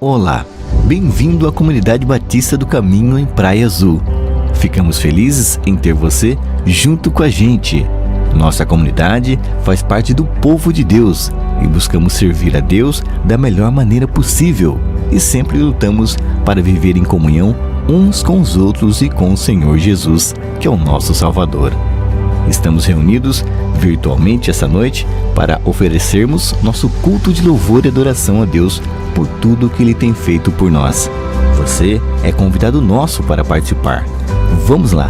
Olá, bem-vindo à Comunidade Batista do Caminho em Praia Azul. Ficamos felizes em ter você junto com a gente. Nossa comunidade faz parte do povo de Deus e buscamos servir a Deus da melhor maneira possível e sempre lutamos para viver em comunhão uns com os outros e com o Senhor Jesus, que é o nosso Salvador. Estamos reunidos virtualmente essa noite para oferecermos nosso culto de louvor e adoração a Deus por tudo que Ele tem feito por nós. Você é convidado nosso para participar. Vamos lá!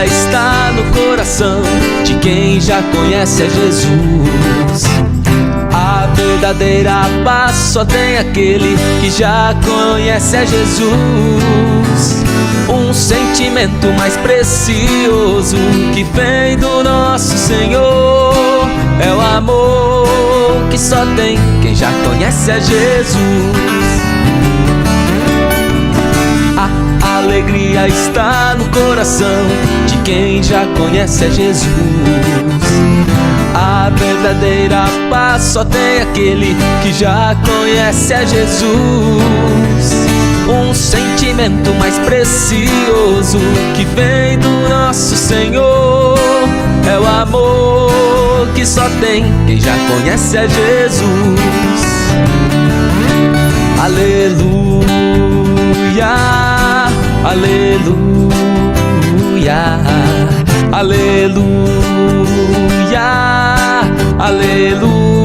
Está no coração de quem já conhece a Jesus. A verdadeira paz só tem aquele que já conhece a Jesus. Um sentimento mais precioso que vem do nosso Senhor é o amor que só tem quem já conhece a Jesus. A alegria está no coração de quem já conhece a Jesus. A verdadeira paz só tem aquele que já conhece a Jesus. Um sentimento mais precioso que vem do nosso Senhor é o amor que só tem quem já conhece a Jesus. Aleluia. Aleluia, aleluia, aleluia.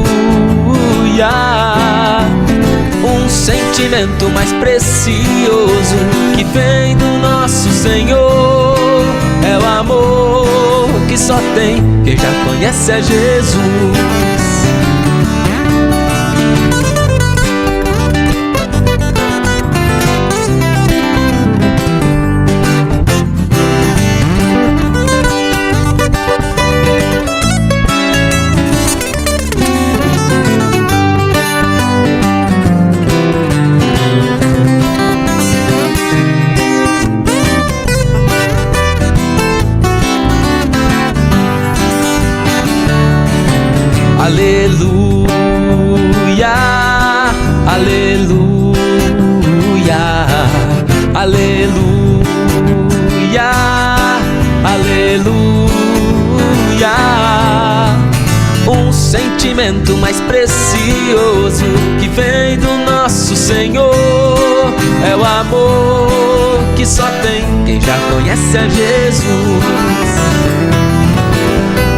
Um sentimento mais precioso que vem do nosso Senhor é o amor que só tem quem já conhece a Jesus. Aleluia, aleluia, aleluia, aleluia. Um sentimento mais precioso que vem do nosso Senhor é o amor que só tem quem já conhece a Jesus.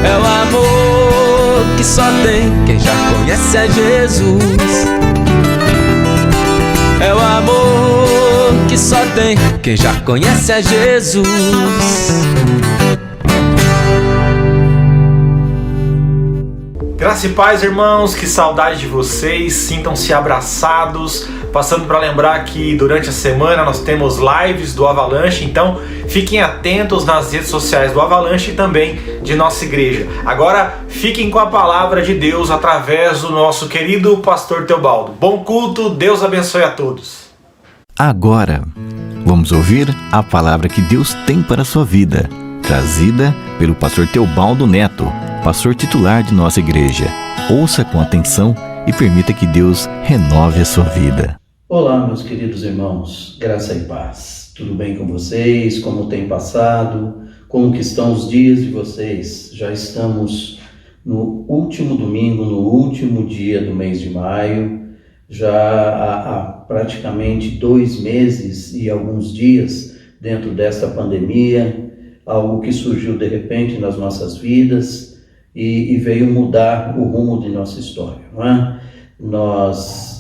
É o amor que só tem quem já conhece a Jesus. É o amor que só tem quem já conhece a Jesus. Graça e paz, irmãos, que saudade de vocês, sintam-se abraçados. Passando para lembrar que durante a semana nós temos lives do Avalanche, então fiquem atentos nas redes sociais do Avalanche e também de nossa igreja. Agora fiquem com a palavra de Deus através do nosso querido pastor Teobaldo. Bom culto, Deus abençoe a todos. Agora, vamos ouvir a palavra que Deus tem para a sua vida, trazida pelo pastor Teobaldo Neto, pastor titular de nossa igreja. Ouça com atenção e permita que Deus renove a sua vida. Olá, meus queridos irmãos, graça e paz. Tudo bem com vocês? Como tem passado? Como que estão os dias de vocês? Já estamos no último domingo, no último dia do mês de maio. Já há praticamente 2 meses e alguns dias dentro desta pandemia, algo que surgiu de repente nas nossas vidas e veio mudar o rumo de nossa história, não é? Nós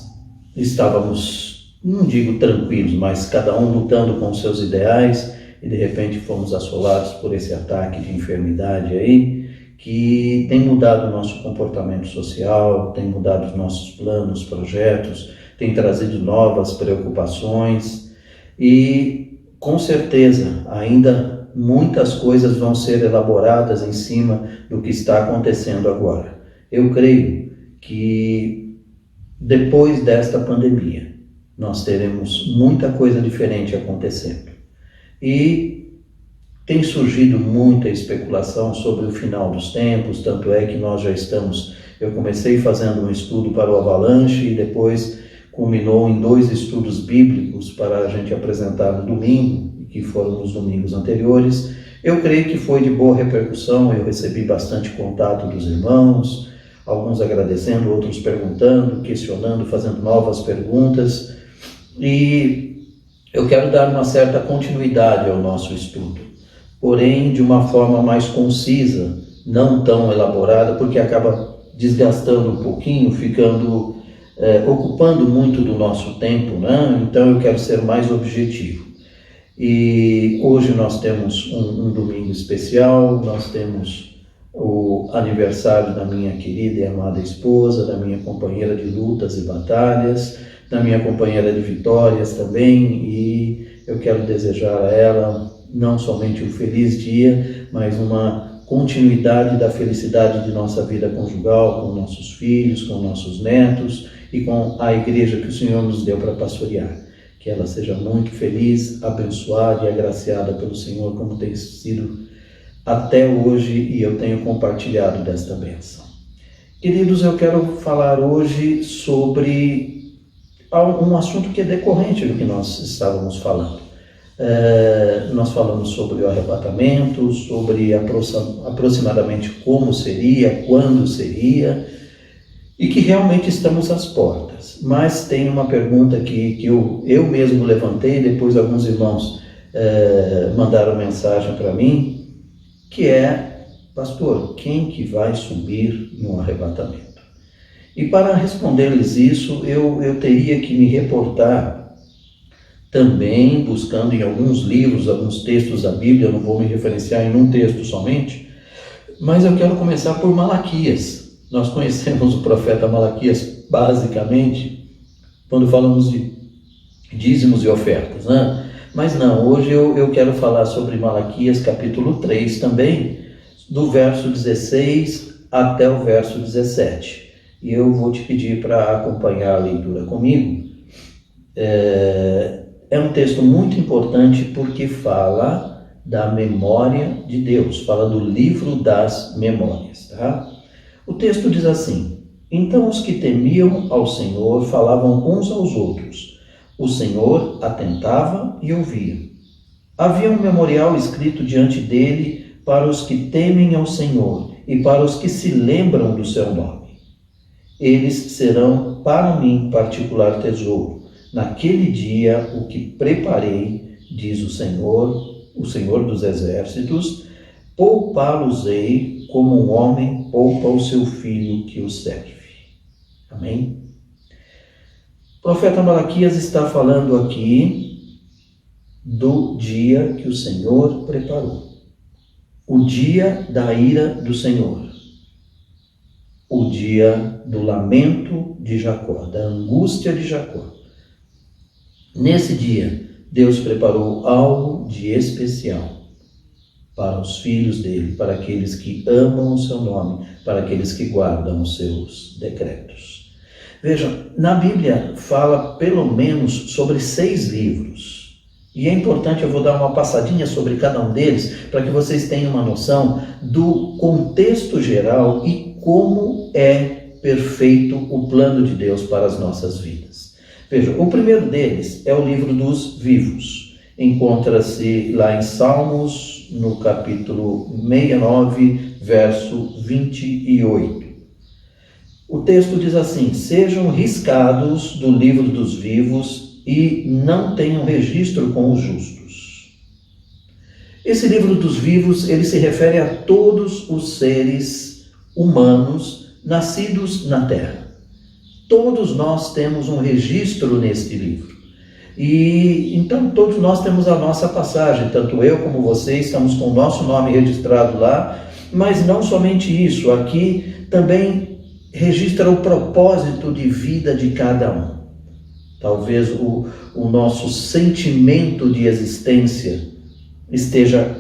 estávamos, não digo tranquilos, mas cada um lutando com os seus ideais e de repente fomos assolados por esse ataque de enfermidade aí que tem mudado o nosso comportamento social, tem mudado os nossos planos, projetos, tem trazido novas preocupações e com certeza ainda muitas coisas vão ser elaboradas em cima do que está acontecendo agora. Eu creio que depois desta pandemia, nós teremos muita coisa diferente acontecendo. E tem surgido muita especulação sobre o final dos tempos, tanto é que nós já estamos... Eu comecei fazendo um estudo para o Avalanche e depois culminou em 2 estudos bíblicos para a gente apresentar no domingo, que foram nos domingos anteriores. Eu creio que foi de boa repercussão, eu recebi bastante contato dos irmãos, alguns agradecendo, outros perguntando, questionando, fazendo novas perguntas. E eu quero dar uma certa continuidade ao nosso estudo, porém de uma forma mais concisa, não tão elaborada, porque acaba desgastando um pouquinho, ocupando muito do nosso tempo, né? Então eu quero ser mais objetivo. E hoje nós temos um domingo especial, nós temos o aniversário da minha querida e amada esposa, da minha companheira de lutas e batalhas, da minha companheira de vitórias também, e eu quero desejar a ela não somente um feliz dia, mas uma continuidade da felicidade de nossa vida conjugal, com nossos filhos, com nossos netos e com a igreja que o Senhor nos deu para pastorear. Que ela seja muito feliz, abençoada e agraciada pelo Senhor, como tem sido até hoje, e eu tenho compartilhado desta bênção. Queridos, eu quero falar hoje sobre um assunto que é decorrente do que nós estávamos falando. Nós falamos sobre o arrebatamento, sobre aproximadamente como seria, quando seria, e que realmente estamos às portas. Mas tem uma pergunta que eu mesmo levantei, depois alguns irmãos mandaram mensagem para mim, que é: pastor, quem que vai subir no arrebatamento? E para responder-lhes isso, eu teria que me reportar também, buscando em alguns livros, alguns textos da Bíblia. Eu não vou me referenciar em um texto somente, mas eu quero começar por Malaquias. Nós conhecemos o profeta Malaquias basicamente quando falamos de dízimos e ofertas, né? Mas não, hoje eu quero falar sobre Malaquias capítulo 3 também, do verso 16 até o verso 17. E eu vou te pedir para acompanhar a leitura comigo. É um texto muito importante porque fala da memória de Deus, fala do livro das memórias, tá? O texto diz assim: então os que temiam ao Senhor falavam uns aos outros, o Senhor atentava e ouvia. Havia um memorial escrito diante dele para os que temem ao Senhor e para os que se lembram do seu nome. Eles serão para mim particular tesouro. Naquele dia, o que preparei, diz o Senhor dos Exércitos, poupá-los-ei como um homem poupa o seu filho que o serve. Amém? O profeta Malaquias está falando aqui do dia que o Senhor preparou. O dia da ira do Senhor. O dia do lamento de Jacó, da angústia de Jacó. Nesse dia, Deus preparou algo de especial para os filhos dele, para aqueles que amam o seu nome, para aqueles que guardam os seus decretos. Veja, na Bíblia fala pelo menos sobre 6 livros. E é importante, eu vou dar uma passadinha sobre cada um deles, para que vocês tenham uma noção do contexto geral e como é perfeito o plano de Deus para as nossas vidas. Veja, o primeiro deles é o livro dos vivos. Encontra-se lá em Salmos, no capítulo 69, verso 28. O texto diz assim: sejam riscados do livro dos vivos e não tenham registro com os justos. Esse livro dos vivos, ele se refere a todos os seres humanos nascidos na terra. Todos nós temos um registro neste livro. E então todos nós temos a nossa passagem, tanto eu como você estamos com o nosso nome registrado lá, mas não somente isso, aqui também registra o propósito de vida de cada um. Talvez o nosso sentimento de existência esteja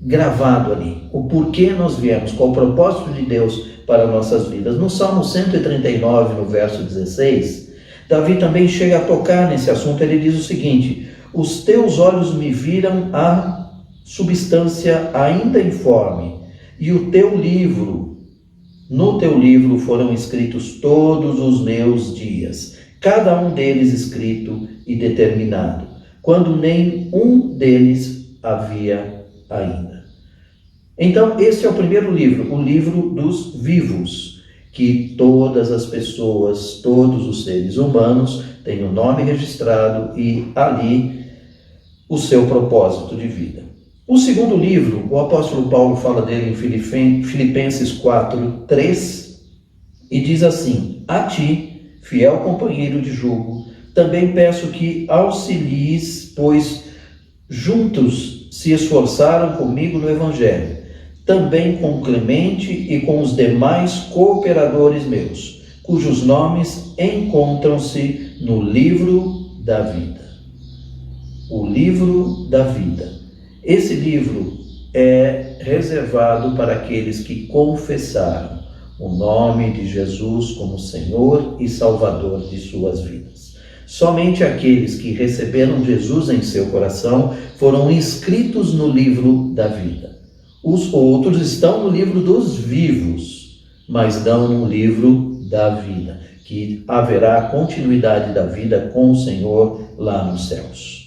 gravado ali. O porquê nós viemos, qual o propósito de Deus para nossas vidas. No Salmo 139, no verso 16, Davi também chega a tocar nesse assunto. Ele diz o seguinte: os teus olhos me viram a substância ainda informe, e no teu livro foram escritos todos os meus dias, cada um deles escrito e determinado, quando nem um deles havia ainda. Então, esse é o primeiro livro, o livro dos vivos, que todas as pessoas, todos os seres humanos têm o nome registrado e ali o seu propósito de vida. O segundo livro, o apóstolo Paulo fala dele em Filipenses 4:3, e diz assim: a ti, fiel companheiro de jugo, também peço que auxilies, pois juntos se esforçaram comigo no Evangelho, também com Clemente e com os demais cooperadores meus, cujos nomes encontram-se no livro da vida. O livro da vida. Esse livro é reservado para aqueles que confessaram o nome de Jesus como Senhor e Salvador de suas vidas. Somente aqueles que receberam Jesus em seu coração foram inscritos no livro da vida. Os outros estão no livro dos vivos, mas não no livro da vida, que haverá continuidade da vida com o Senhor lá nos céus.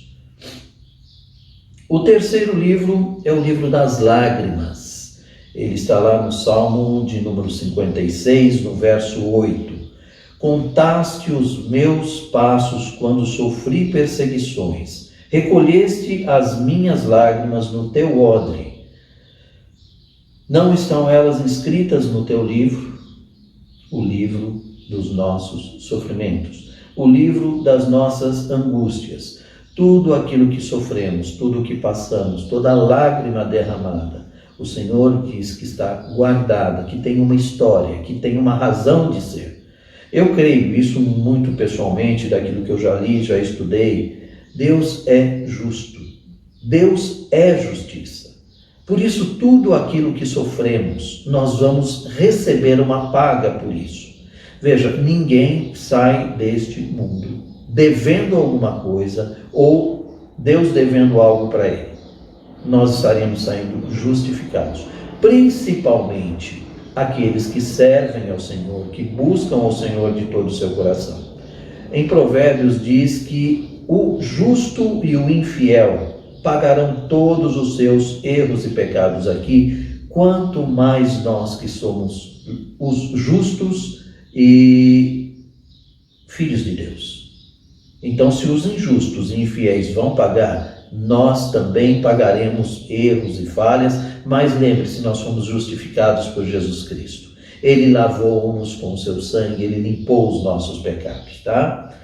O terceiro livro é o livro das lágrimas. Ele está lá no Salmo de número 56, no verso 8. Contaste os meus passos quando sofri perseguições. Recolheste as minhas lágrimas no teu odre. Não estão elas inscritas no teu livro? O livro dos nossos sofrimentos. O livro das nossas angústias. Tudo aquilo que sofremos, tudo o que passamos, toda lágrima derramada, o Senhor diz que está guardada, que tem uma história, que tem uma razão de ser. Eu creio isso muito pessoalmente, daquilo que eu já li, já estudei. Deus é justo. Deus é justiça. Por isso, tudo aquilo que sofremos, nós vamos receber uma paga por isso. Veja, ninguém sai deste mundo devendo alguma coisa, ou Deus devendo algo para ele. Nós estaremos saindo justificados, principalmente aqueles que servem ao Senhor, que buscam ao Senhor de todo o seu coração. Em Provérbios diz que o justo e o infiel pagarão todos os seus erros e pecados aqui, quanto mais nós que somos os justos e filhos de Deus. Então, se os injustos e infiéis vão pagar, nós também pagaremos erros e falhas, mas lembre-se, nós fomos justificados por Jesus Cristo. Ele lavou-nos com o seu sangue, ele limpou os nossos pecados, tá?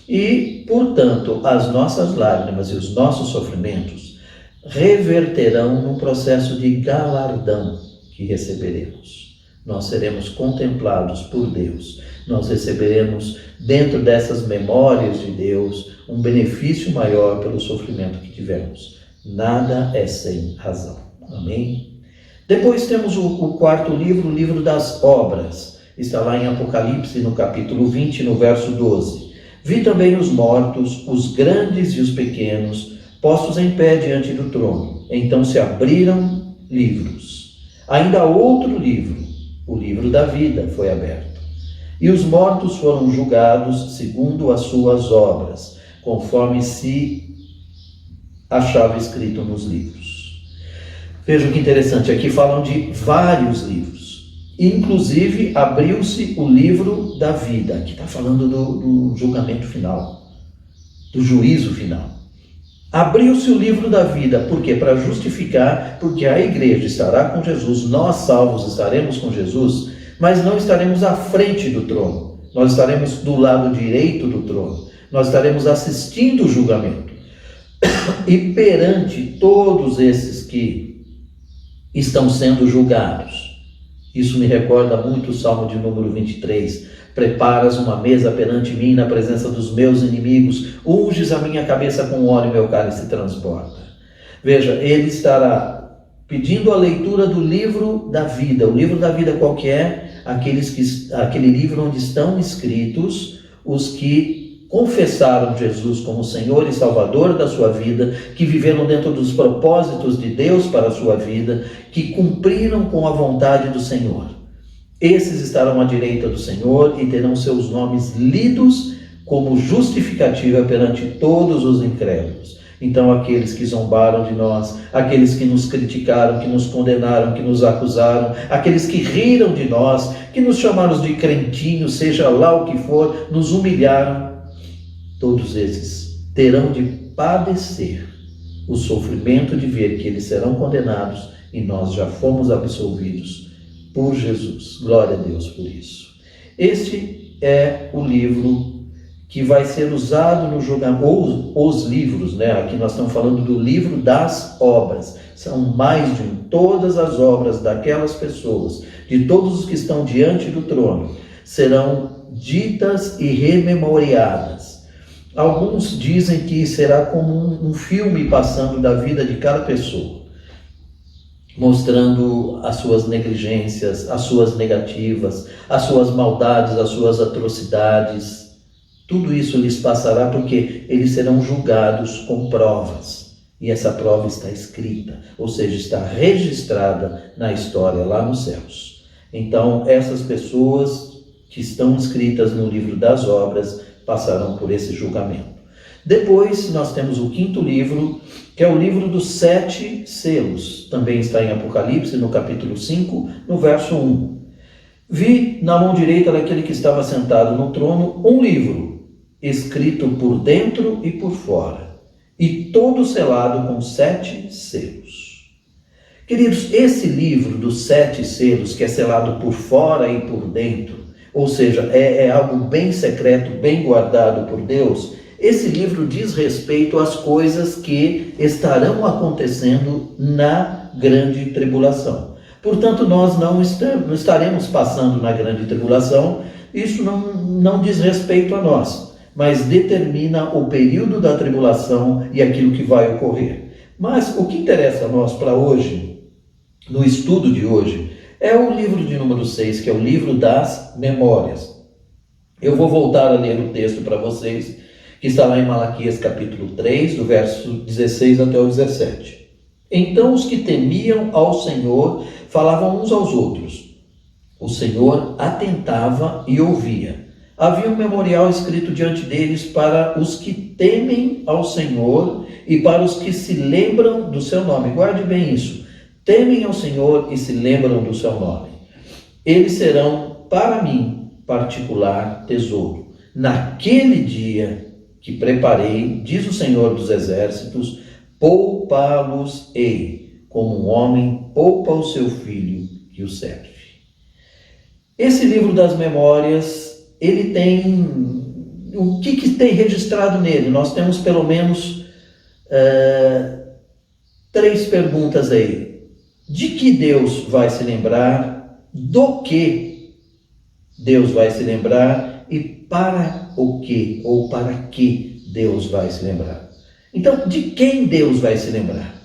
E, portanto, as nossas lágrimas e os nossos sofrimentos reverterão num processo de galardão que receberemos. Nós seremos contemplados por Deus. Nós receberemos, dentro dessas memórias de Deus, um benefício maior pelo sofrimento que tivemos. Nada é sem razão. Amém? Depois temos o quarto livro, o livro das obras. Está lá em Apocalipse, no capítulo 20, no verso 12. Vi também os mortos, os grandes e os pequenos, postos em pé diante do trono. Então se abriram livros. Ainda outro livro, o livro da vida, foi aberto. E os mortos foram julgados segundo as suas obras, conforme se achava escrito nos livros. Vejam que interessante, aqui falam de vários livros. Inclusive, abriu-se o livro da vida. Aqui está falando do julgamento final, do juízo final. Abriu-se o livro da vida, por quê? Para justificar, porque a igreja estará com Jesus, nós salvos estaremos com Jesus, mas não estaremos à frente do trono. Nós estaremos do lado direito do trono. Nós estaremos assistindo o julgamento. E perante todos esses que estão sendo julgados, isso me recorda muito o Salmo de número 23. Preparas uma mesa perante mim na presença dos meus inimigos, unges a minha cabeça com óleo e meu cálice transborda. Veja, ele estará pedindo a leitura do livro da vida. O livro da vida qual que é? Aquele livro onde estão escritos os que confessaram Jesus como Senhor e Salvador da sua vida, que viveram dentro dos propósitos de Deus para a sua vida, que cumpriram com a vontade do Senhor. Esses estarão à direita do Senhor e terão seus nomes lidos como justificativa perante todos os incrédulos. Então, aqueles que zombaram de nós, aqueles que nos criticaram, que nos condenaram, que nos acusaram, aqueles que riram de nós, que nos chamaram de crentinhos, seja lá o que for, nos humilharam, todos esses terão de padecer o sofrimento de ver que eles serão condenados e nós já fomos absolvidos por Jesus. Glória a Deus por isso. Este é o livro que vai ser usado no julgamento, ou os livros, né? Aqui nós estamos falando do livro das obras. São mais de um. Todas as obras daquelas pessoas, de todos os que estão diante do trono, serão ditas e rememoriadas. Alguns dizem que será como um filme passando da vida de cada pessoa, mostrando as suas negligências, as suas negativas, as suas maldades, as suas atrocidades. Tudo isso lhes passará porque eles serão julgados com provas. E essa prova está escrita, ou seja, está registrada na história lá nos céus. Então, essas pessoas que estão inscritas no livro das obras passarão por esse julgamento. Depois, nós temos o quinto livro, que é o livro dos 7 selos. Também está em Apocalipse, no capítulo 5, no verso 1. Vi na mão direita daquele que estava sentado no trono um livro, escrito por dentro e por fora, e todo selado com 7 selos. Queridos, esse livro dos 7 selos, que é selado por fora e por dentro, ou seja, é algo bem secreto, bem guardado por Deus, esse livro diz respeito às coisas que estarão acontecendo na grande tribulação. Portanto, nós não estaremos passando na grande tribulação, isso não diz respeito a nós, mas determina o período da tribulação e aquilo que vai ocorrer. Mas o que interessa a nós para hoje, no estudo de hoje, é o livro de número 6, que é o livro das memórias. Eu vou voltar a ler o texto para vocês, que está lá em Malaquias capítulo 3, do verso 16 até o 17. Então os que temiam ao Senhor falavam uns aos outros. O Senhor atentava e ouvia. Havia um memorial escrito diante deles para os que temem ao Senhor e para os que se lembram do seu nome. Guarde bem isso. Temem ao Senhor e se lembram do seu nome. Eles serão, para mim, particular tesouro. Naquele dia que preparei, diz o Senhor dos Exércitos, poupá-los-ei, como um homem poupa o seu filho que o serve. Esse livro das memórias, ele tem, o que tem registrado nele? Nós temos pelo menos 3 perguntas aí. De que Deus vai se lembrar? Do que Deus vai se lembrar? E para o que, ou para que Deus vai se lembrar? Então, de quem Deus vai se lembrar?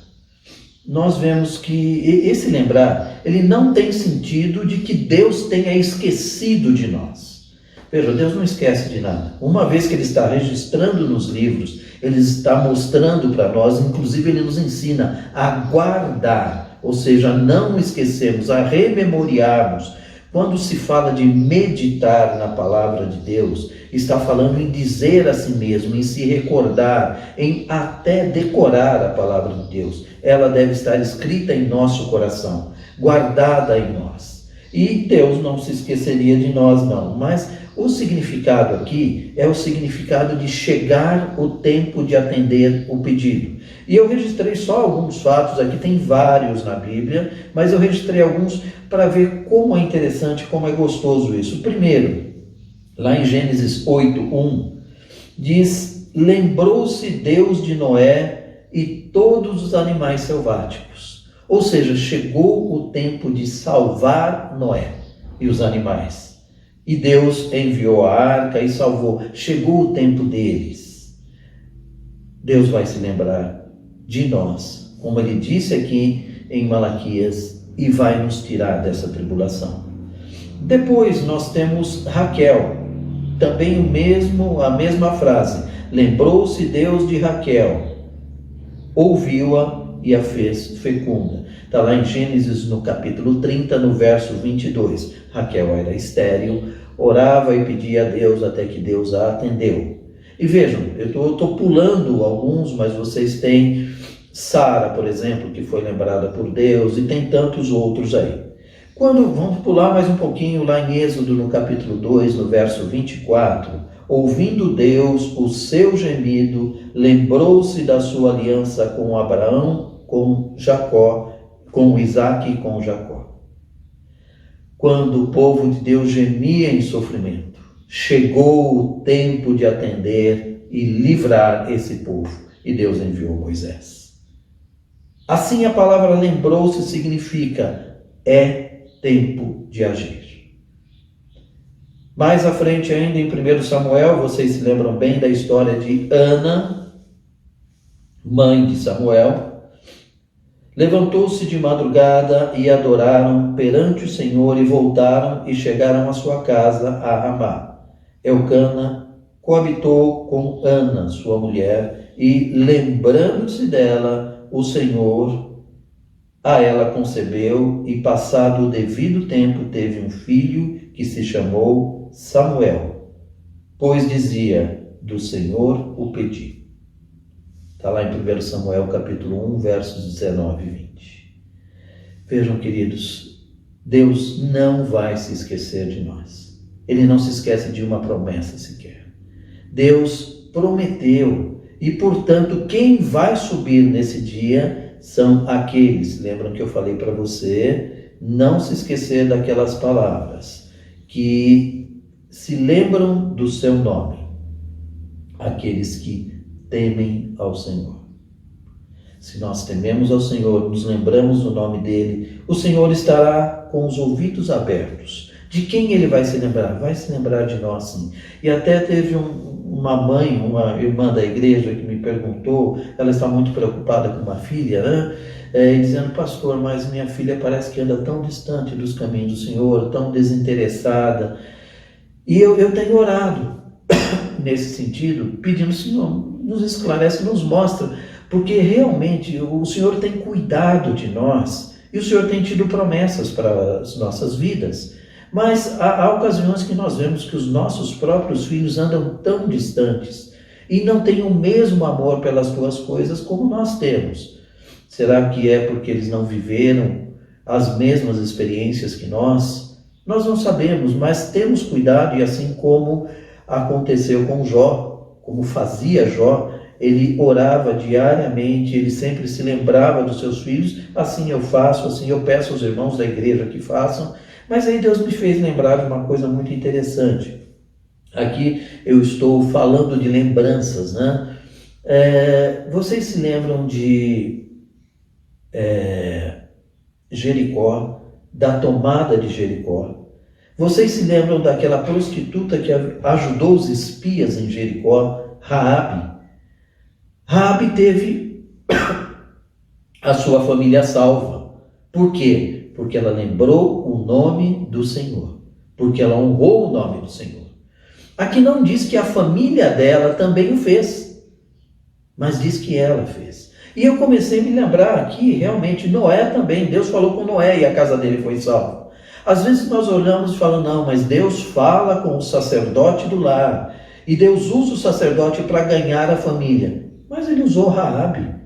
Nós vemos que esse lembrar, ele não tem sentido de que Deus tenha esquecido de nós. Veja, Deus não esquece de nada. Uma vez que Ele está registrando nos livros, Ele está mostrando para nós, inclusive Ele nos ensina a guardar, ou seja, a não esquecermos, a rememoriarmos. Quando se fala de meditar na palavra de Deus, está falando em dizer a si mesmo, em se recordar, em até decorar a palavra de Deus. Ela deve estar escrita em nosso coração, guardada em nós. E Deus não se esqueceria de nós, não, mas o significado aqui é o significado de chegar o tempo de atender o pedido. E eu registrei só alguns fatos, aqui tem vários na Bíblia, mas eu registrei alguns para ver como é interessante, como é gostoso isso. Primeiro, lá em Gênesis 8:1, diz: lembrou-se Deus de Noé e todos os animais selváticos. Ou seja, chegou o tempo de salvar Noé e os animais. E Deus enviou a arca e salvou. Chegou o tempo deles. Deus vai se lembrar de nós. Como ele disse aqui em Malaquias e vai nos tirar dessa tribulação. Depois nós temos Raquel, também a mesma frase. Lembrou-se Deus de Raquel, ouviu-a e a fez fecunda. Está lá em Gênesis no capítulo 30, no verso 22. Raquel era estéril, orava e pedia a Deus até que Deus a atendeu. E vejam, eu estou pulando alguns, mas vocês têm Sara, por exemplo, que foi lembrada por Deus, e tem tantos outros aí. Vamos pular mais um pouquinho lá em Êxodo, no capítulo 2, no verso 24. Ouvindo Deus o seu gemido, lembrou-se da sua aliança com Abraão, com Jacó, com Isaque e com Jacó. Quando o povo de Deus gemia em sofrimento, chegou o tempo de atender e livrar esse povo, e Deus enviou Moisés. Assim a palavra lembrou-se significa tempo de agir. Mais à frente ainda em 1 Samuel, vocês se lembram bem da história de Ana, mãe de Samuel. Levantou-se de madrugada e adoraram perante o Senhor e voltaram e chegaram à sua casa a Ramá. Elcana coabitou com Ana, sua mulher, e lembrando-se dela, o Senhor a ela concebeu e passado o devido tempo teve um filho que se chamou Samuel, pois dizia, do Senhor o pedi. Está lá em 1 Samuel capítulo 1, versos 19 e 20. Vejam, queridos, Deus não vai se esquecer de nós. Ele não se esquece de uma promessa sequer. Deus prometeu e, portanto, quem vai subir nesse dia são aqueles, lembram que eu falei para você, não se esquecer daquelas palavras, que se lembram do seu nome, aqueles que temem ao Senhor. Se nós tememos ao Senhor, nos lembramos do nome dele, o Senhor estará com os ouvidos abertos. De quem ele vai se lembrar? Vai se lembrar de nós, sim. E até teve uma mãe, uma irmã da igreja que me perguntou, ela está muito preocupada com uma filha, né? Dizendo, pastor, mas minha filha parece que anda tão distante dos caminhos do Senhor, tão desinteressada. E eu tenho orado nesse sentido, pedindo, Senhor, nos esclarece, nos mostra, porque realmente o Senhor tem cuidado de nós e o Senhor tem tido promessas para as nossas vidas. Mas há ocasiões que nós vemos que os nossos próprios filhos andam tão distantes e não têm o mesmo amor pelas tuas coisas como nós temos. Será que é porque eles não viveram as mesmas experiências que nós? Nós não sabemos, mas temos cuidado, e assim como aconteceu com Jó, como fazia Jó, ele orava diariamente, ele sempre se lembrava dos seus filhos. Assim eu faço, assim eu peço aos irmãos da igreja que façam. Mas aí Deus me fez lembrar de uma coisa muito interessante. Aqui eu estou falando de lembranças, né? Vocês se lembram de Jericó, da tomada de Jericó? Vocês se lembram daquela prostituta que ajudou os espias em Jericó, Raabe? Raabe teve a sua família salva. Por quê? Porque ela lembrou o nome do Senhor, porque ela honrou o nome do Senhor. Aqui não diz que a família dela também o fez, mas diz que ela fez. E eu comecei a me lembrar aqui, realmente, Noé também, Deus falou com Noé e a casa dele foi salva. Às vezes nós olhamos e falamos, não, mas Deus fala com o sacerdote do lar, e Deus usa o sacerdote para ganhar a família. Mas ele usou Raabe.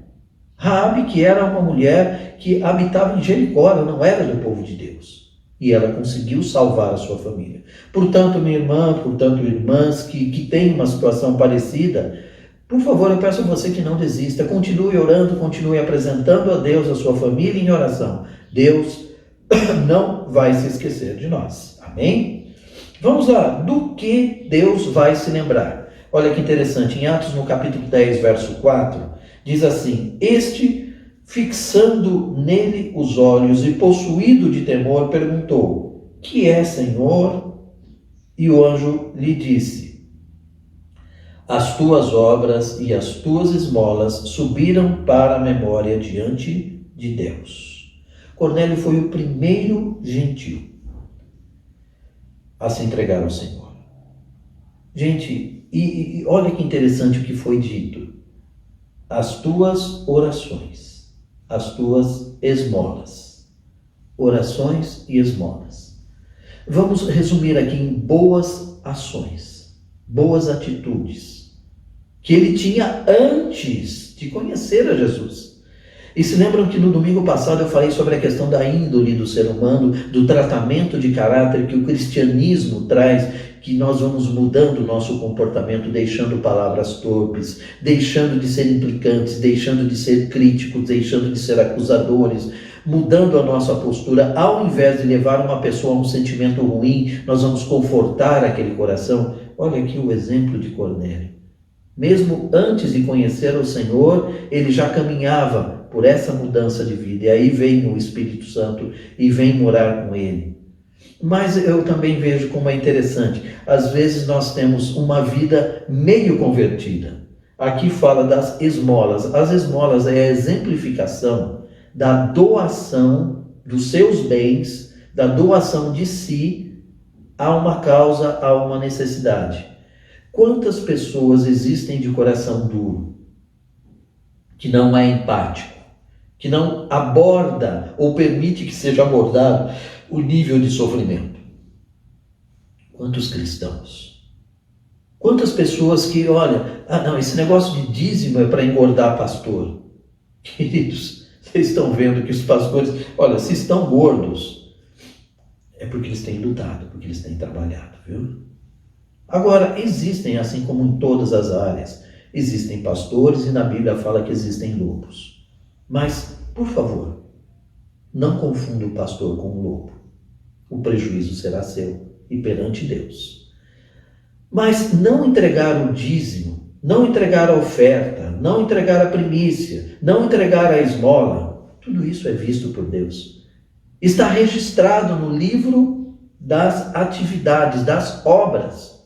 Raabe, que era uma mulher que habitava em Jericó, ela não era do povo de Deus. E ela conseguiu salvar a sua família. Portanto, minha irmã, portanto, irmãs que têm uma situação parecida, por favor, eu peço a você que não desista. Continue orando, continue apresentando a Deus a sua família em oração. Deus não vai se esquecer de nós. Amém? Vamos lá. Do que Deus vai se lembrar? Olha que interessante. Em Atos, no capítulo 10, verso 4, diz assim: Este, fixando nele os olhos e possuído de temor, perguntou: Que é, Senhor? E o anjo lhe disse: As tuas obras e as tuas esmolas subiram para a memória diante de Deus. Cornélio foi o primeiro gentil a se entregar ao Senhor. Gente, e olha que interessante o que foi dito. As tuas orações, as tuas esmolas. Orações e esmolas. Vamos resumir aqui em boas ações, boas atitudes, que ele tinha antes de conhecer a Jesus. E se lembram que no domingo passado eu falei sobre a questão da índole do ser humano, do tratamento de caráter que o cristianismo traz, que nós vamos mudando o nosso comportamento, deixando palavras torpes, deixando de ser implicantes, deixando de ser críticos, deixando de ser acusadores, mudando a nossa postura. Ao invés de levar uma pessoa a um sentimento ruim, nós vamos confortar aquele coração. Olha aqui o exemplo de Cornélio. Mesmo antes de conhecer o Senhor, ele já caminhava por essa mudança de vida. E aí vem o Espírito Santo e vem morar com ele. Mas eu também vejo como é interessante. Às vezes nós temos uma vida meio convertida. Aqui fala das esmolas. As esmolas é a exemplificação da doação dos seus bens, da doação de si a uma causa, a uma necessidade. Quantas pessoas existem de coração duro, que não é empático, que não aborda ou permite que seja abordado o nível de sofrimento? Quantos cristãos? Quantas pessoas que, olha, não, esse negócio de dízimo é para engordar pastor. Queridos, vocês estão vendo que os pastores, olha, se estão gordos, é porque eles têm lutado, porque eles têm trabalhado, viu? Agora, existem, assim como em todas as áreas, existem pastores e na Bíblia fala que existem lobos. Mas, por favor, não confunda o pastor com o lobo. O prejuízo será seu e perante Deus. Mas não entregar o dízimo, não entregar a oferta, não entregar a primícia, não entregar a esmola, tudo isso é visto por Deus. Está registrado no livro das atividades, das obras.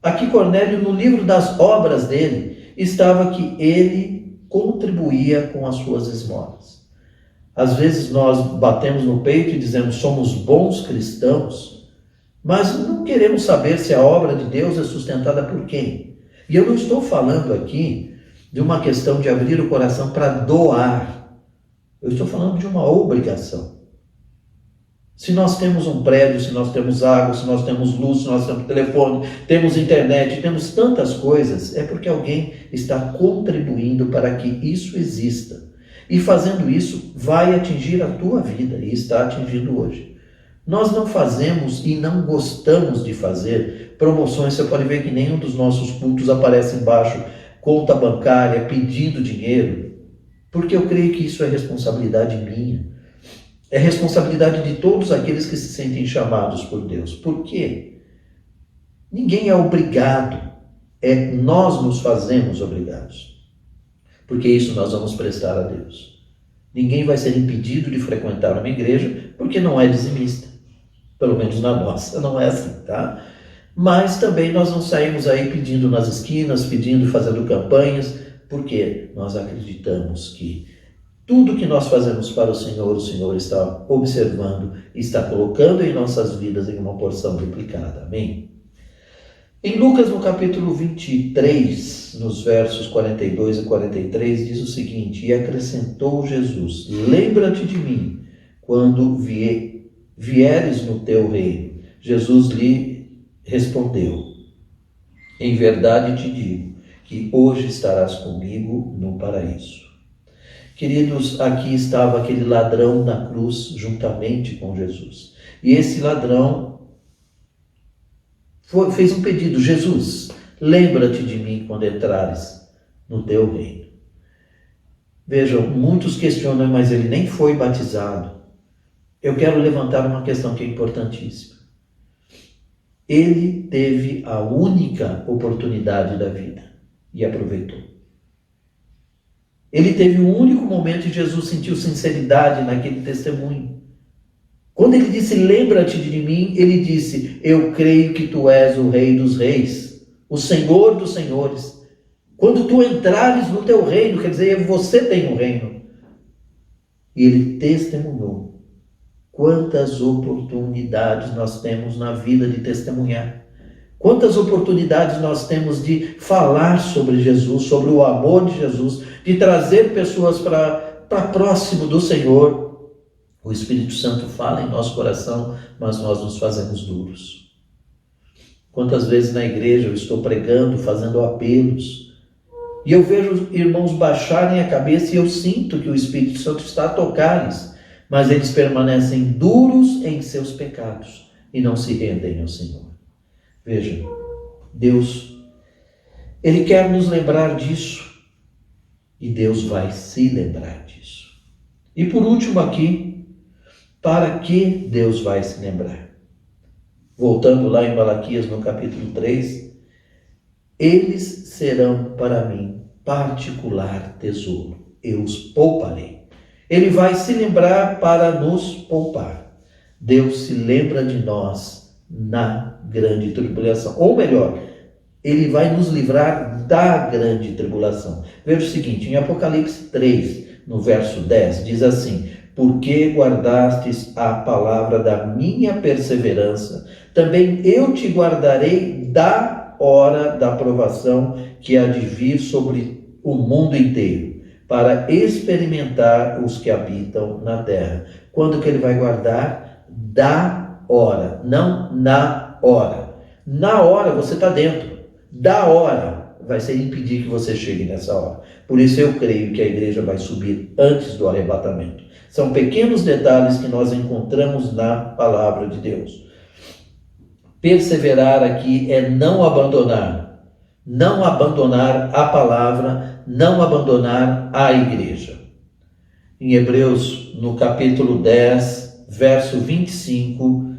Aqui Cornélio, no livro das obras dele, estava que ele contribuía com as suas esmolas. Às vezes nós batemos no peito e dizemos somos bons cristãos, mas não queremos saber se a obra de Deus é sustentada por quem. E eu não estou falando aqui de uma questão de abrir o coração para doar. Eu estou falando de uma obrigação. Se nós temos um prédio, se nós temos água, se nós temos luz, se nós temos telefone, temos internet, temos tantas coisas, é porque alguém está contribuindo para que isso exista. E fazendo isso, vai atingir a tua vida, e está atingindo hoje. Nós não fazemos e não gostamos de fazer promoções. Você pode ver que nenhum dos nossos cultos aparece embaixo, conta bancária, pedindo dinheiro, porque eu creio que isso é responsabilidade minha. É responsabilidade de todos aqueles que se sentem chamados por Deus. Por quê? Ninguém é obrigado. Nós nos fazemos obrigados. Porque isso nós vamos prestar a Deus. Ninguém vai ser impedido de frequentar uma igreja porque não é dizimista. Pelo menos na nossa, não é assim, tá? Mas também nós não saímos aí pedindo nas esquinas, pedindo, fazendo campanhas, porque nós acreditamos que tudo que nós fazemos para o Senhor está observando e está colocando em nossas vidas em uma porção duplicada. Amém? Em Lucas, no capítulo 23, nos versos 42 e 43, diz o seguinte: E acrescentou Jesus: Lembra-te de mim, quando vieres no teu reino. Jesus lhe respondeu: Em verdade te digo, que hoje estarás comigo no paraíso. Queridos, aqui estava aquele ladrão na cruz juntamente com Jesus. E esse ladrão fez um pedido: Jesus, lembra-te de mim quando entrares no teu reino. Vejam, muitos questionam, mas ele nem foi batizado. Eu quero levantar uma questão que é importantíssima. Ele teve a única oportunidade da vida e aproveitou. Ele teve um único momento e Jesus sentiu sinceridade naquele testemunho. Quando ele disse, lembra-te de mim, ele disse, eu creio que tu és o Rei dos Reis, o Senhor dos Senhores. Quando tu entrares no teu reino, quer dizer, você tem um reino. E ele testemunhou Quantas oportunidades nós temos na vida de testemunhar. Quantas oportunidades nós temos de falar sobre Jesus, sobre o amor de Jesus, de trazer pessoas para próximo do Senhor. O Espírito Santo fala em nosso coração, mas nós nos fazemos duros. Quantas vezes na igreja eu estou pregando, fazendo apelos, e eu vejo irmãos baixarem a cabeça e eu sinto que o Espírito Santo está a tocar-lhes, mas eles permanecem duros em seus pecados e não se rendem ao Senhor. Veja, Deus, Ele quer nos lembrar disso e Deus vai se lembrar disso. E por último aqui, para que Deus vai se lembrar? Voltando lá em Malaquias no capítulo 3, eles serão para mim particular tesouro, eu os pouparei. Ele vai se lembrar para nos poupar. Deus se lembra de nós na grande tribulação. Ou melhor, Ele vai nos livrar da grande tribulação. Veja o seguinte, em Apocalipse 3, no verso 10, diz assim: porque guardastes a palavra da minha perseverança, também eu te guardarei da hora da provação que há de vir sobre o mundo inteiro, para experimentar os que habitam na terra. Quando que Ele vai guardar? Da hora, não na hora. Na hora você está dentro. Da hora vai ser impedir que você chegue nessa hora. Por isso eu creio que a igreja vai subir antes do arrebatamento. São pequenos detalhes que nós encontramos na palavra de Deus. Perseverar aqui é não abandonar. Não abandonar a palavra, não abandonar a igreja. Em Hebreus, no capítulo 10, verso 25,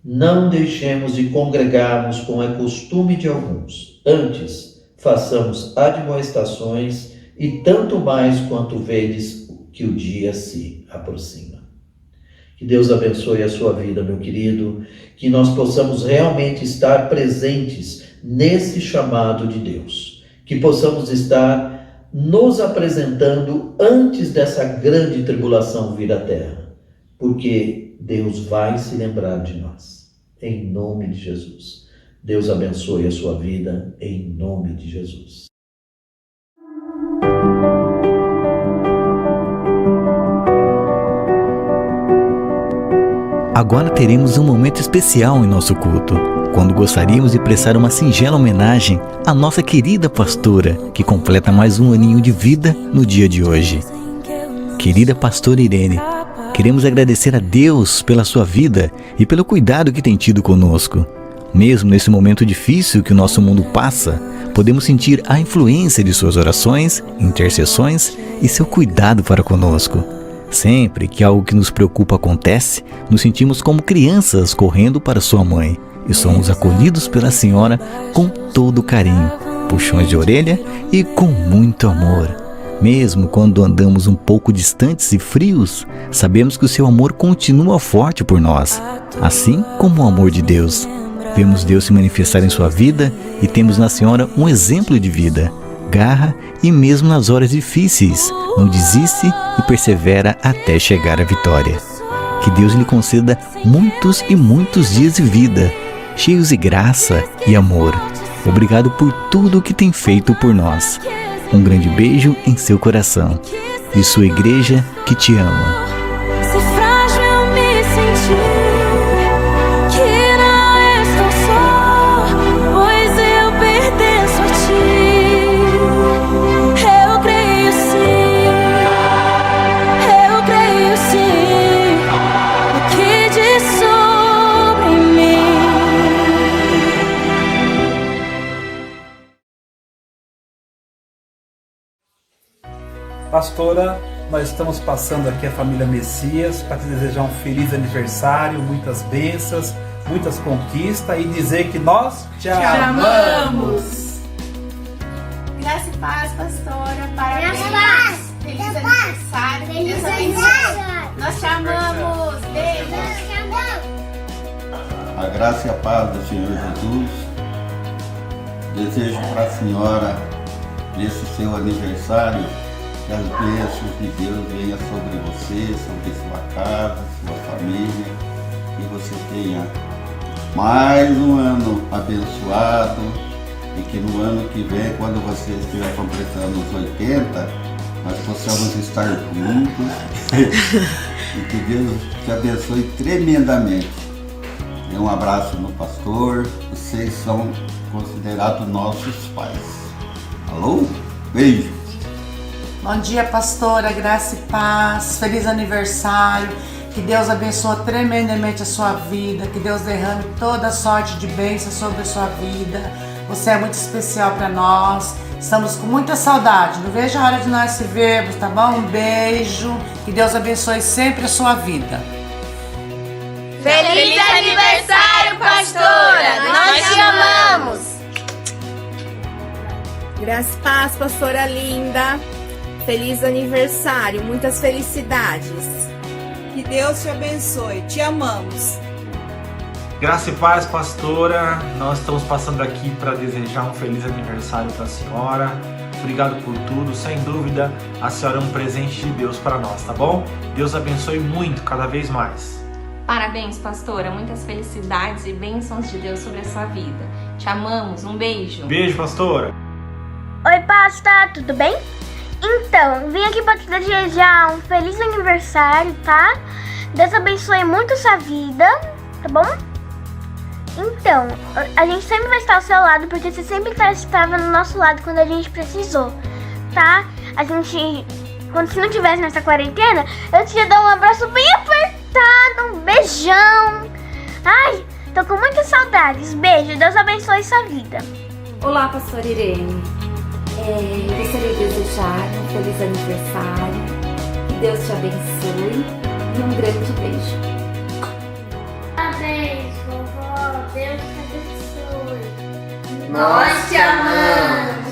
não deixemos de congregarmos como é costume de alguns. Antes, façamos admoestações e tanto mais quanto vedes que o dia se aproxima. Que Deus abençoe a sua vida, meu querido, que nós possamos realmente estar presentes nesse chamado de Deus, que possamos estar nos apresentando antes dessa grande tribulação vir à terra, porque Deus vai se lembrar de nós, em nome de Jesus. Deus abençoe a sua vida, em nome de Jesus. Agora teremos um momento especial em nosso culto, quando gostaríamos de prestar uma singela homenagem à nossa querida pastora, que completa mais um aninho de vida no dia de hoje. Querida pastora Irene, queremos agradecer a Deus pela sua vida e pelo cuidado que tem tido conosco. Mesmo nesse momento difícil que o nosso mundo passa, podemos sentir a influência de suas orações, intercessões e seu cuidado para conosco. Sempre que algo que nos preocupa acontece, nos sentimos como crianças correndo para sua mãe e somos acolhidos pela senhora com todo carinho, puxões de orelha e com muito amor. Mesmo quando andamos um pouco distantes e frios, sabemos que o seu amor continua forte por nós, assim como o amor de Deus. Vemos Deus se manifestar em sua vida e temos na senhora um exemplo de vida, garra e mesmo nas horas difíceis, não desiste e persevera até chegar à vitória. Que Deus lhe conceda muitos e muitos dias de vida, cheios de graça e amor. Obrigado por tudo o que tem feito por nós. Um grande beijo em seu coração. E sua igreja que te ama. Se frágil eu me senti, que não estou só, pois eu pertenço a ti. Eu creio sim, o que diz sobre mim. Pastora, nós estamos passando aqui a família Messias para te desejar um feliz aniversário, muitas bênçãos, muitas conquistas e dizer que nós te amamos. Graça e paz, pastora. Parabéns. Feliz aniversário. Deus abençoe. Nós te amamos. Beijo. A graça e a paz do Senhor Jesus. Desejo para a senhora, nesse seu aniversário, Que as bênçãos de Deus venham sobre você, sobre sua casa, sua família. Que você tenha mais um ano abençoado. E que no ano que vem, quando você estiver completando os 80, nós possamos estar juntos. E que Deus te abençoe tremendamente. Dê um abraço no pastor. Vocês são considerados nossos pais. Alô? Beijo. Bom dia, pastora, graça e paz, feliz aniversário, que Deus abençoe tremendamente a sua vida, que Deus derrame toda sorte de bênção sobre a sua vida. Você é muito especial para nós, estamos com muita saudade, não vejo a hora de nós se vermos, tá bom? Um beijo, que Deus abençoe sempre a sua vida. Feliz aniversário, pastora! Nós te amamos! Graça e paz, pastora linda. Feliz aniversário, muitas felicidades. Que Deus te abençoe, te amamos. Graça e paz, pastora. Nós estamos passando aqui para desejar um feliz aniversário para a senhora. Obrigado por tudo. Sem dúvida, a senhora é um presente de Deus para nós, tá bom? Deus abençoe muito, cada vez mais. Parabéns, pastora. Muitas felicidades e bênçãos de Deus sobre a sua vida. Te amamos. Um beijo. Beijo, pastora. Oi, pastor, tudo bem? Então, vim aqui para te desejar um feliz aniversário, tá? Deus abençoe muito a sua vida, tá bom? Então, a gente sempre vai estar ao seu lado, porque você sempre estava no nosso lado quando a gente precisou, tá? A gente, quando você não estivesse nessa quarentena, eu te ia dar um abraço bem apertado, um beijão. Ai, tô com muitas saudades. Beijo, Deus abençoe sua vida. Olá, pastora Irene. Gostaria de desejar um feliz aniversário, que Deus te abençoe e um grande beijo. Parabéns, vovó, Deus te abençoe. Nós te amamos!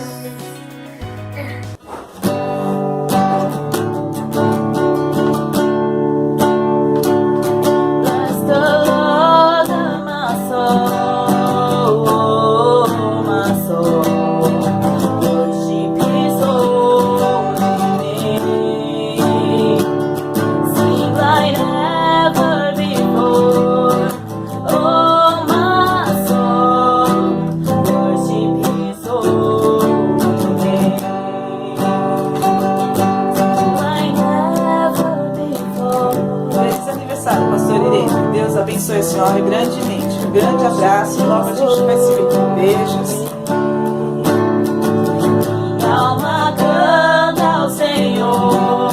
Deus abençoe a senhora grandemente. Um grande abraço, logo a gente vai se ver. Beijos. Minha alma canta ao Senhor,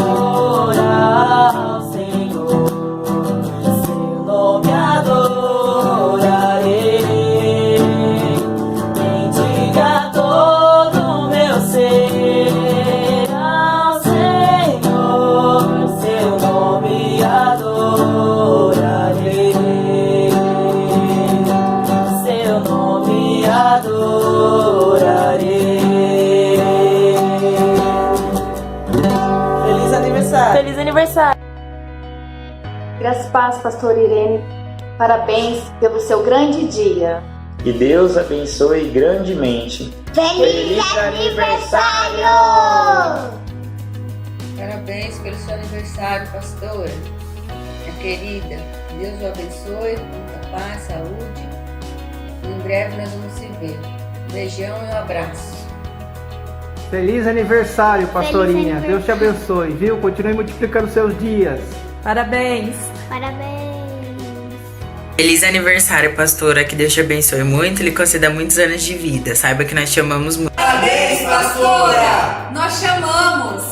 seu nome adorarei. Bendiga todo o meu ser ao Senhor, seu nome adorarei. Seu nome adorarei. Feliz aniversário. Feliz aniversário. Graças e paz, pastora Irene. Parabéns pelo seu grande dia. Que Deus abençoe grandemente. Feliz aniversário! Parabéns pelo seu aniversário, pastora. Minha querida, Deus o abençoe, muita paz, saúde. E em breve nós vamos se ver. Beijão e um abraço. Feliz aniversário, pastorinha. Deus te abençoe, viu? Continue multiplicando seus dias. Parabéns. Parabéns. Feliz aniversário, pastora. Que Deus te abençoe muito e lhe conceda muitos anos de vida. Saiba que nós te amamos muito. Parabéns, pastora! Nós te amamos!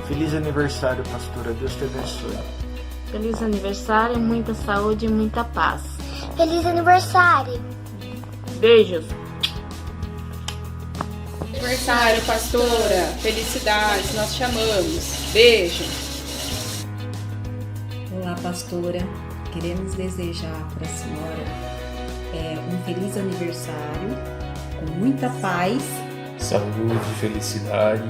Feliz aniversário, pastora. Deus te abençoe. Feliz aniversário, muita saúde e muita paz. Feliz aniversário. Beijos. Aniversário, pastora! Felicidades, nós te amamos. Beijo! Olá, pastora. Queremos desejar para a senhora um feliz aniversário, com muita paz, saúde, felicidade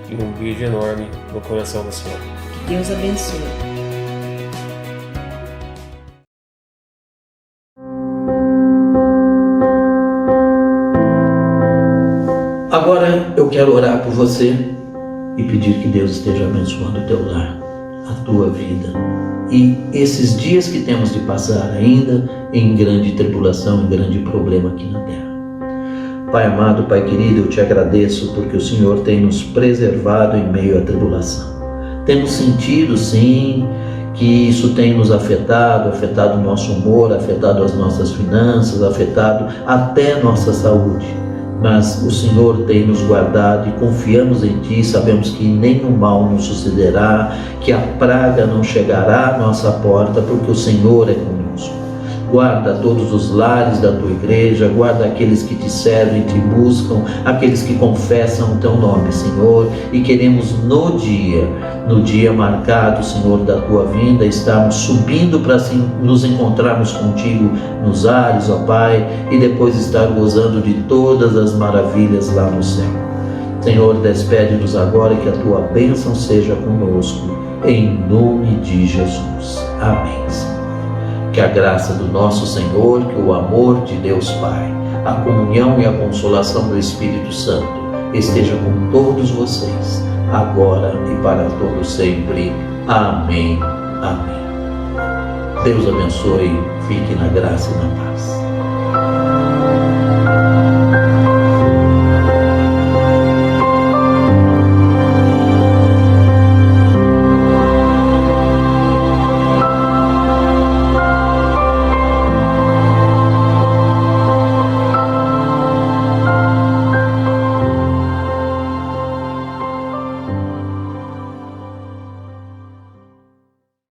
e um beijo enorme no coração da senhora. Que Deus abençoe. Agora eu quero orar por você e pedir que Deus esteja abençoando o teu lar, a tua vida e esses dias que temos de passar ainda em grande tribulação, em grande problema aqui na terra. Pai amado, Pai querido, eu te agradeço porque o Senhor tem nos preservado em meio à tribulação. Temos sentido, sim, que isso tem nos afetado o nosso humor, afetado as nossas finanças, afetado até nossa saúde. Mas o Senhor tem nos guardado e confiamos em Ti, sabemos que nenhum mal nos sucederá, que a praga não chegará à nossa porta, porque o Senhor é conosco. Guarda todos os lares da Tua igreja, guarda aqueles que Te servem, Te buscam, aqueles que confessam o Teu nome, Senhor, e queremos no dia marcado, Senhor, da Tua vinda, estarmos subindo para assim, nos encontrarmos contigo nos ares, ó Pai, e depois estar gozando de todas as maravilhas lá no céu. Senhor, despede-nos agora e que a Tua bênção seja conosco, em nome de Jesus. Amém. Que a graça do nosso Senhor, que o amor de Deus Pai, a comunhão e a consolação do Espírito Santo esteja com todos vocês, agora e para todo sempre. Amém. Amém. Deus abençoe, fique na graça e na paz.